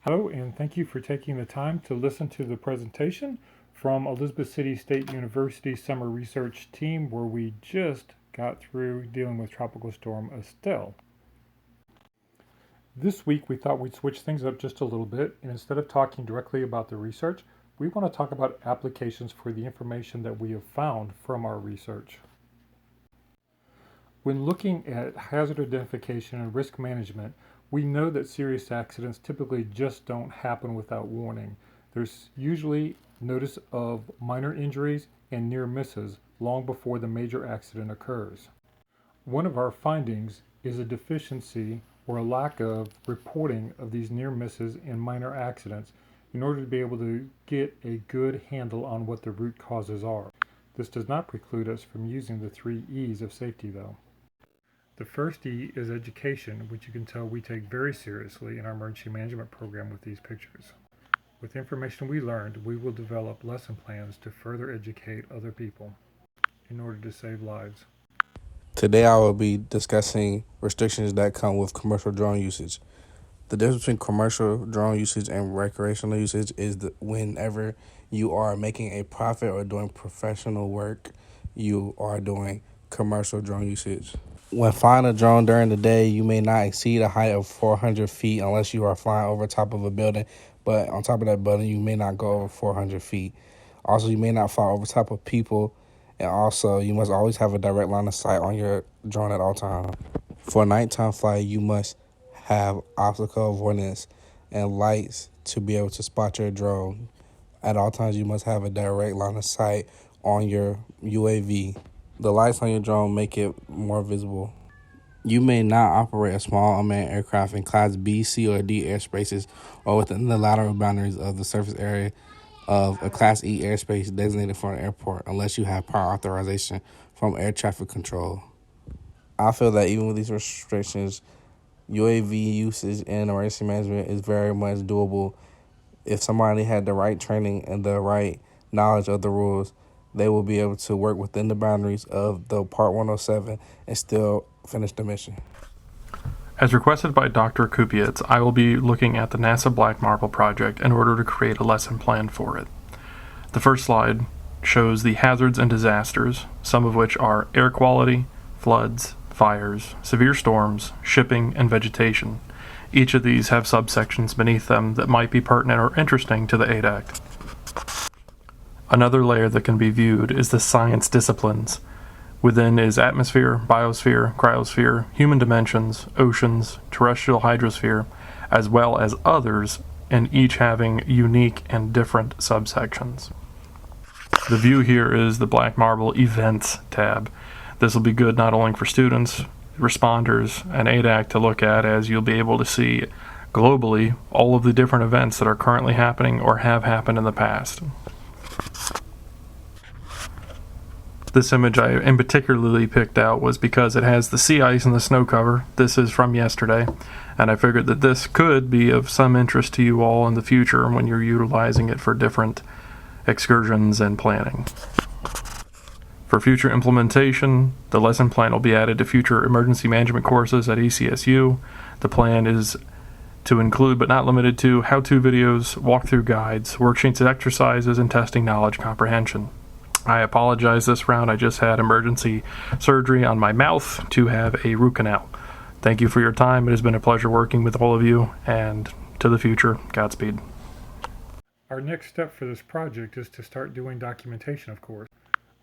Hello, and thank you for taking the time to listen to the presentation from Elizabeth City State University Summer Research Team, where we just got through dealing with Tropical Storm Estelle. This week, we thought we'd switch things up just a little bit, and instead of talking directly about the research, we want to talk about applications for the information that we have found from our research. When looking at hazard identification and risk management, we know that serious accidents typically just don't happen without warning. There's usually notice of minor injuries and near misses long before the major accident occurs. One of our findings is a deficiency or a lack of reporting of these near misses and minor accidents in order to be able to get a good handle on what the root causes are. This does not preclude us from using the 3 E's of safety though. The first E is education, which you can tell we take very seriously in our emergency management program with these pictures. With the information we learned, we will develop lesson plans to further educate other people in order to save lives. Today I will be discussing restrictions that come with commercial drone usage. The difference between commercial drone usage and recreational usage is that whenever you are making a profit or doing professional work, you are doing commercial drone usage. When flying a drone during the day, you may not exceed a height of 400 feet unless you are flying over top of a building, but on top of that building, you may not go over 400 feet. Also, you may not fly over top of people, and also, you must always have a direct line of sight on your drone at all times. For a nighttime flight, you must have obstacle avoidance and lights to be able to spot your drone. At all times, you must have a direct line of sight on your UAV. The lights on your drone make it more visible. You may not operate a small unmanned aircraft in Class B, C, or D airspaces or within the lateral boundaries of the surface area of a Class E airspace designated for an airport unless you have prior authorization from air traffic control. I feel that even with these restrictions, UAV usage in emergency management is very much doable. If somebody had the right training and the right knowledge of the rules, they will be able to work within the boundaries of the Part 107 and still finish the mission. As requested by Dr. Kupiec, I will be looking at the NASA Black Marble project in order to create a lesson plan for it. The first slide shows the hazards and disasters, some of which are air quality, floods, fires, severe storms, shipping, and vegetation. Each of these have subsections beneath them that might be pertinent or interesting to the ADAC. Another layer that can be viewed is the science disciplines. Within is atmosphere, biosphere, cryosphere, human dimensions, oceans, terrestrial hydrosphere, as well as others, and each having unique and different subsections. The view here is the Black Marble Events tab. This will be good not only for students, responders, and ADAC to look at, as you'll be able to see globally all of the different events that are currently happening or have happened in the past. This image I in particularly picked out was because it has the sea ice and the snow cover. This is from yesterday, and I figured that this could be of some interest to you all in the future when you're utilizing it for different excursions and planning. For future implementation, the lesson plan will be added to future emergency management courses at ECSU. The plan is to include, but not limited to, how-to videos, walkthrough guides, worksheets and exercises, and testing knowledge comprehension. I apologize this round. I just had emergency surgery on my mouth to have a root canal. Thank you for your time. It has been a pleasure working with all of you, and to the future, Godspeed. Our next step for this project is to start doing documentation, of course.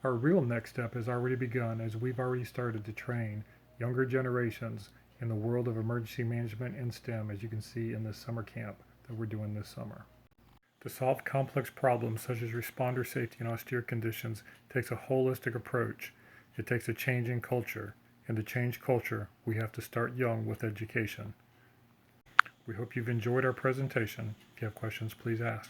Our real next step has already begun, as we've already started to train younger generations in the world of emergency management and STEM, as you can see in this summer camp that we're doing this summer. To solve complex problems such as responder safety in austere conditions takes a holistic approach. It takes a change in culture, and to change culture, we have to start young with education. We hope you've enjoyed our presentation. If you have questions, please ask.